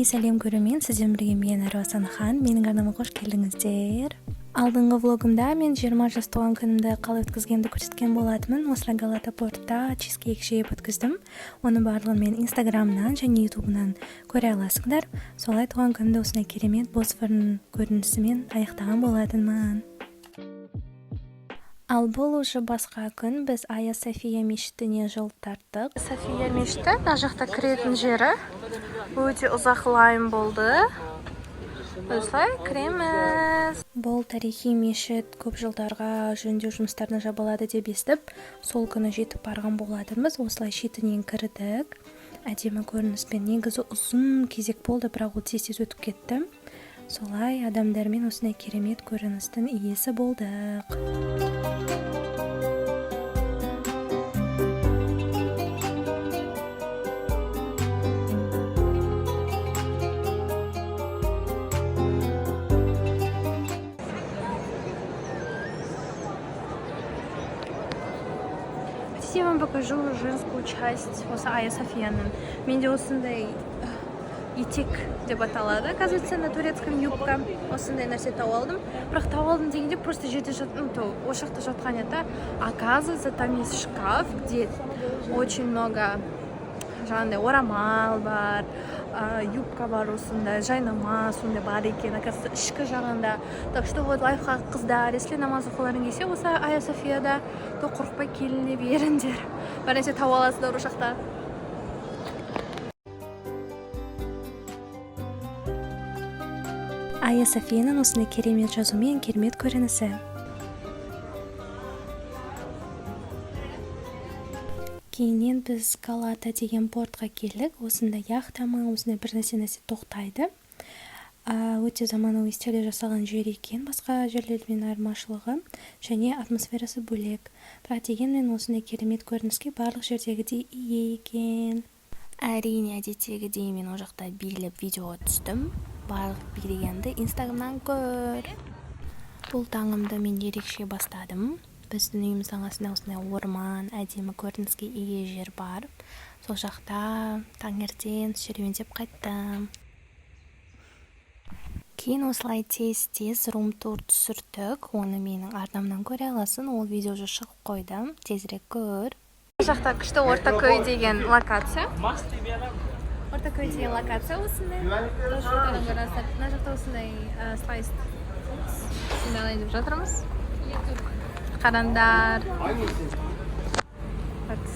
Сәлем көрермен, сізден бірге мен Ару Хан. Менің арнама қош келдіңіздер. Алдыңғы влогымда мен 20 жас туған күнімді қалай өткізгенімді көрсеткен болатынмын. Осылай Галата портта чизкейк жеп өткіздім. Оны барлығын мен Инстаграмнан және Ютубынан көре аласыңдар. Солай туған күнімді осындай керемет Босфордың көрінісімен аяқтаған болатынмын. Ал бұл уже басқа күн. Біз Айя София мешітіне жол тарттық. София мешіті, мына жақта кіретін жері өте ұзақ лайм болды. Осылай кіреміз. Бұл тарихи мешіт көп жылдарға жөндеу жұмыстарына жабылады деп естіп, сол күні жетіп барған болатынбыз. Осылай шетінен кірдік. Әдемі көрініспен, негізі ұзын кезек болды, бірақ ол тез өтіп кетті. Солай адамдармен осындай керемет көріністің иесі болдық. Я вам покажу женскую часть осы Айя Софияның. Менде осындай етек деп аталады. Оказывается, на турецком юбка. Осындай нәрсе тауып алдым. Бірақ тауып алдым дегенде просто жерде ошақта жатқан еді. Оказывается, там есть шкаф, где очень много жаңағындай орамал бар, юбка бар, осындай жайнама сондай бар екен. Оказывается, ішкі жағында. Так что вот лайфхак қыздар, если намаз оқуларың келсе, осы Айя Софияда, то қорықпай келіне беріңдер. Бір нәрсе тауып аласыздар ошақта. Айя Софияның осындай керемет жазумен керемет көрінісі. Кейіннен біз Галата деген портқа келдік. Осында яхтама, осындай бір нәрсе тоқтайды. Өте заманауи стильде жасалған жер екен, басқа жерлермен айырмашылығы, және атмосферасы бөлек. Бірақ дегенмен осындай керемет көрініске барлық жердегідей ие екен. Әрине әдеттегідей мен ол жақта билеп видеоға түстім. Барлық билегенді Инстаграмнан көр. Бұл таңымды мен ерекше бастадым. Біздің үйіміздің астында осындай орман, әдемі көрініске ие жер бар. Сол жақта таңертең серуендеп қайттым. Кейін осылай тез рум-тур түсірдік. Оны менің арнамнан көре аласың. Ол видео уже шығып қойды. Тезірек көр. Бұл жақта күшті Ортакөй деген локация. Ортакөй деген локация осындай. Мына жақта осындай слайс деп жатырмыз. Қарандар.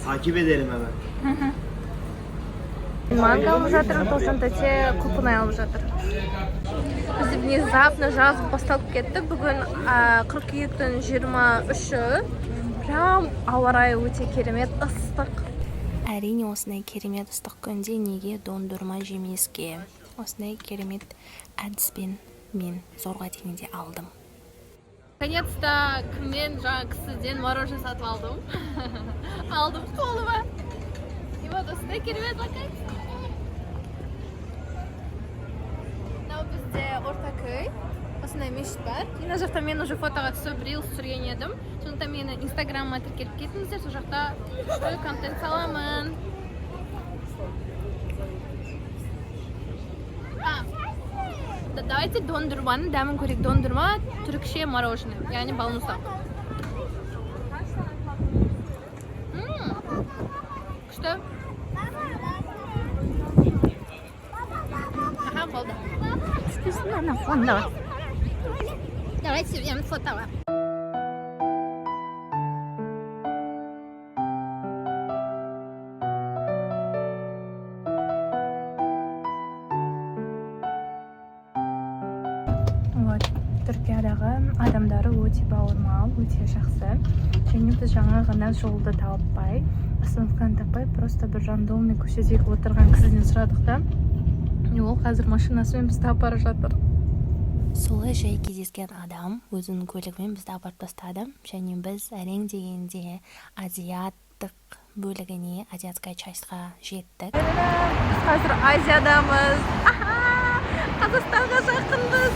Takip edelim hemen. Манго алып жатыр, тосын тәте құлпынай алып жатыр. Бізді внезапно жаз басталып кетті. Бүгін қыркүйектің 23-і. Прям ауа райы өте керемет ыстық. Әрине осындай керемет ыстық күнде неге дондырма жемеске. Осындай керемет әдіспен мен зорға дегенде алдым. Наконец-то мен жаңа кісіден мороженое сатып алдым. Алдым қолыма. И вот осындай керемет локация. Мынау бізде Ортакөй. Осындай мешіт бар. Мына жақта мен уже фотоға түсіп, рилс түсірген едім. Сондықтан мені Инстаграмыма тіркеліп кетіңіздер. Сол жақта контент саламын. Давайте дондырманы дәмін көрек. Дондырма түрікше мороженое, яғни балмұздақ. Күшті. Аха, болды. Түспесін ана фонда. Давайте съемем фотоға. Түркиядағы адамдары өте бауырмал, өте жақсы. Және біз жаңа ғана жолды тауыппай, остановканы таппай, просто бір рандомный көшедегі отырған кісіден сұрадық та. Ол қазір машинасымен бізді апарып жатыр. Солай жай кездескен адам өзінің көлігімен бізді апарып тастады. Және біз әрең дегенде азиаттық бөлігіне, азиатская частьқа жеттік. Біз қазір Азиядамыз. Қазақстанға жақынбыз.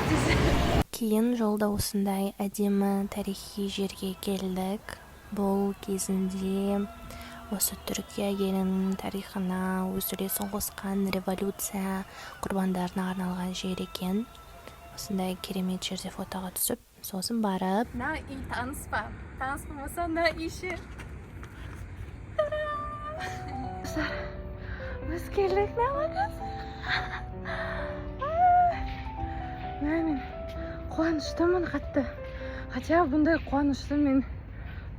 Кейін жолда осындай әдемі тарихи жерге келдік. Бұл кезінде осы Түркия елінің тарихына өз үлесін қосқан революция құрбандарына арналған жер екен. Осындай керемет жерде фотоға түсіп, сосын барып үй таныспа болса іші. Біз келдік мен қуаныштымын қатты. Хотя бұндай қуанышты мен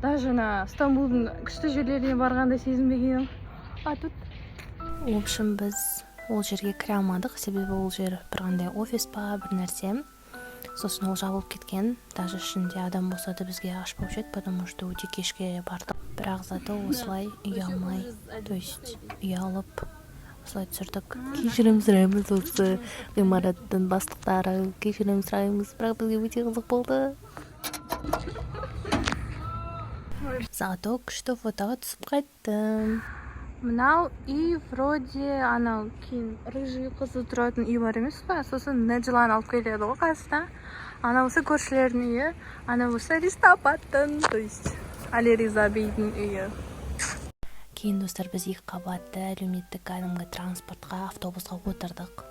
даже Стамбулдың күшті жерлеріне барғанда сезінбегенім. Тут В общем, біз ол жерге кіре алмадық, себебі ол жер бір қандай офис па, бір нәрсе. Сосын ол жабылып кеткен, даже ішінде адам болса да бізге ашпаушы еді, потому что өте кешке бардық. Бірақ зато осылай ұялмай, то есть ұялып, осылай түсірдік. Кешірім сұраймыз осы ғимараттың бастықтары, кешірім сұраймыз, бірақ бізге өте қызық болды. Зато күшті фотоға түсіп қайттым. мынау үй вроде анау кейін рыжий қызы тұратын үй бар емес па, сосын Неджелан алып келеді ғой қасына. Анауысы көршілердің үйі, анауысы Аристопаттың, то есть Али Риза бейдің үйі. Кейін достар, біз 2 қабатты әлеуметтік кәдімгі транспортқа, автобусқа отырдық.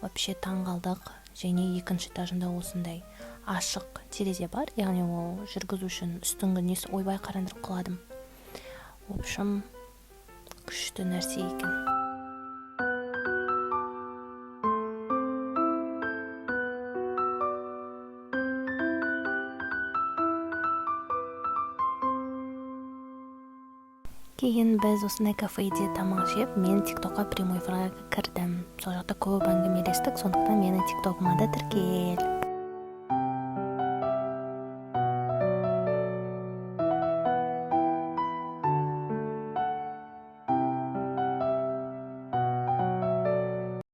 Вообще таң қалдық. Және 2-ші этажында осындай ашық терезе бар, яғни ол жүргізушінің үстіңгі несі ойбай қарандырып қаладым. В общем, күшті нәрсе екен. Кейін біз осындай кафеде тамақ жеп, мен тиктокқа прямой эфирге кірдім. Сол жақта көп әңгімелестік, сондықтан менің тиктокыма да тіркел.